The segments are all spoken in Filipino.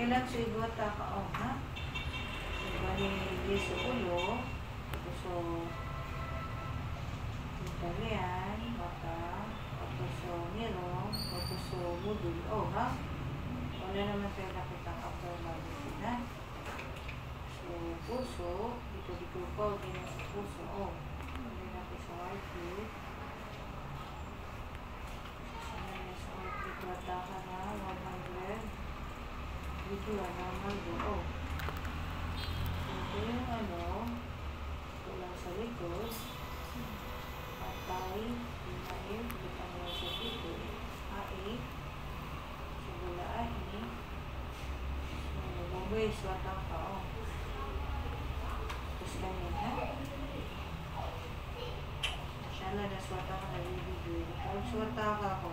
Kailan sa igwata ka, ha? Diba ni sa ulo, so, Italian, baka, tapos nirong, tapos mudul, ha? Wala naman tayo nakita upper body, ha? So, puso, dito pa, ganyan sa puso, hindi natin sa heartbeat. Sa heartbeat, wata ka na, 100. Dito lang naman doon, ito yung tulang sa likod, patay, pinaib, kita mo sa dito, haig, sa bulaan, bubay, swata ka, tapos ganyan, ha? Masyala na swata ka na baby boy. Kung swata ka ako,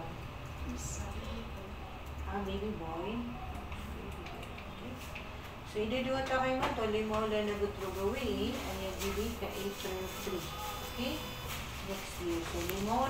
baby boy. So, idudua ta kayo mo to, limo lang na gutrugawi, anya dili ka April 3. Okay? Next year. So, limo